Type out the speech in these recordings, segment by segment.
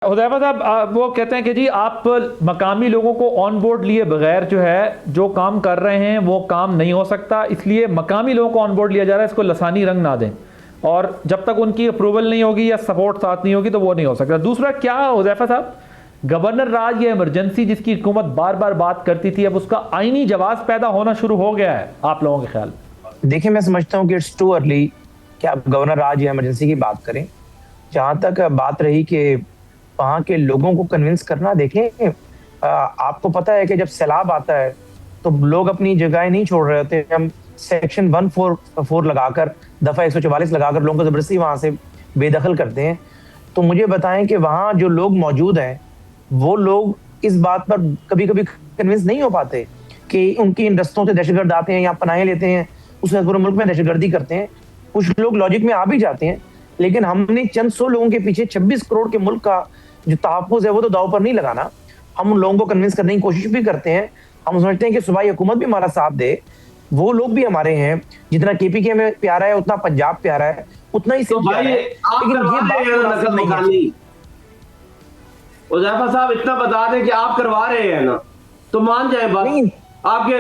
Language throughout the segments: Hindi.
हुदैफा साहब वो कहते हैं कि जी आप मकामी लोगों को ऑन बोर्ड लिए बगैर जो है जो काम कर रहे हैं वो काम नहीं हो सकता, इसलिए मकामी लोगों को ऑन बोर्ड लिया जा रहा है, इसको लसानी रंग ना दें और जब तक उनकी अप्रूवल नहीं होगी या सपोर्ट साथ नहीं होगी तो वो नहीं हो सकता। दूसरा क्या हुदैफा साहब, गवर्नर राज या इमरजेंसी जिसकी हुकूमत बार बार बात करती थी अब उसका आईनी जवाब पैदा होना शुरू हो गया है, आप लोगों के ख्याल? देखिए, मैं समझता हूँ कि इट्स टू अर्ली कि आप गवर्नर राज या इमरजेंसी की बात करें। जहां तक बात रही कि वहां के लोगों को कन्विंस करना, देखें आपको पता है कि जब सैलाब आता है तो लोग अपनी जगह नहीं छोड़ रहे होते। हम सेक्शन 144 लगाकर, दफा 144 लगाकर लोगों को जबरदस्ती वहां से बेदखल करते हैं। तो मुझे बताएं कि वहां जो लोग मौजूद हैं वो लोग इस बात पर कभी कभी कन्विंस नहीं हो पाते कि उनकी इन रस्तों से दहशतगर्द आते हैं या पनाहें लेते हैं, उसके पूरे मुल्क में दहशतगर्दी करते हैं। कुछ लोग लॉजिक में आ भी जाते हैं, लेकिन हमने चंद सौ लोगों के पीछे 26 करोड़ के मुल्क का जो तहफ़्फ़ुज़ है वो तो दांव पर नहीं लगाना। हम उन लोगों को कन्विंस करने की कोशिश भी करते हैं। हम समझते हैं कि सूबाई हुकूमत भी हमारा साथ दे, वो लोग भी हमारे हैं। जितना केपीके में प्यारा है उतना पंजाब प्यारा है, उतना ही सिंध प्यारा है। लेकिन ये बात मुनासिब नहीं है। हुदैफा साहब इतना बता दें कि आप करवा रहे हैं ना तो मान जाए बात। नहीं, आपके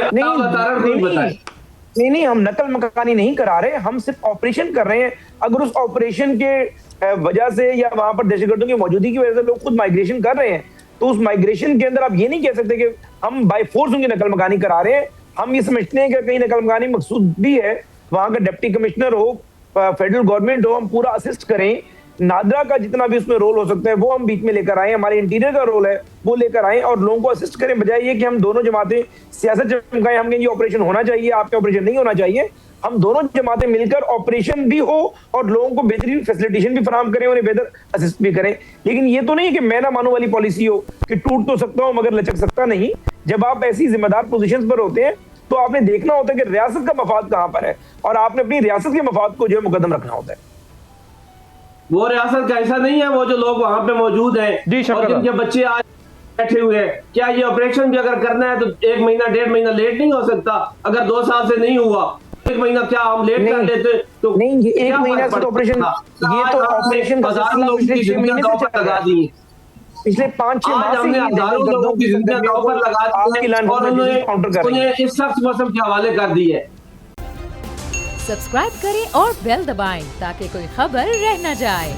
नहीं, हम नकल मकानी नहीं करा रहे, हम सिर्फ ऑपरेशन कर रहे हैं। अगर उस ऑपरेशन के वजह से या वहां पर दहशतगर्दों की मौजूदगी की वजह से लोग खुद माइग्रेशन कर रहे हैं, तो उस माइग्रेशन के अंदर आप ये नहीं कह सकते कि हम बाय फोर्स उनकी नकल मकानी करा रहे हैं। हम ये समझते हैं कि कहीं नकल मकानी मकसूद भी है, वहां का डिप्टी कमिश्नर हो, फेडरल गवर्नमेंट हो, हम पूरा असिस्ट करें। नादरा का जितना भी उसमें रोल हो सकता है वो हम बीच में लेकर आए, हमारे इंटीरियर का रोल है वो लेकर आए और लोगों को असिस्ट करें, बजाय ये कि हम दोनों जमातें सियासत चमकाएं। हम कहें ये ऑपरेशन होना चाहिए, आपके ऑपरेशन नहीं होना चाहिए। हम दोनों जमातें मिलकर ऑपरेशन भी हो और लोगों को बेहतरीन फैसिलिटेशन भी फराहम करें, उन्हें बेहतर असिस्ट भी करें। लेकिन ये तो नहीं है कि मैं ना मानू वाली पॉलिसी हो कि टूट तो सकता हूं मगर लचक सकता नहीं। जब आप ऐसी जिम्मेदार पोजीशंस पर होते हैं तो आपने देखना होता है कि रियासत का मफाद कहां पर है और आपने अपनी रियासत के मफाद को जो है मुकदम रखना होता है। वो रियासत का ऐसा नहीं है, वो जो लोग वहां पे मौजूद हैं और जिनके बच्चे आज बैठे हुए हैं, क्या ये ऑपरेशन भी अगर करना है तो 1 महीना 1.5 महीना लेट नहीं हो सकता? अगर 2 साल से नहीं हुआ 1 महीना क्या हम लेट कर लेते तो नहीं, ये 1 महीना से तो ऑपरेशन, ये तो ऑपरेशन हजारों लोगों की जिंदगियां दांव पर लगा दी। पिछले 5-6 माह से हमने हजारों लोगों की जिंदगियां दांव पर लगा दी है और उन्हें इस सख्त मौसम के हवाले कर दी है। सब्सक्राइब करें और बेल दबाएं ताकि कोई खबर रह न जाए।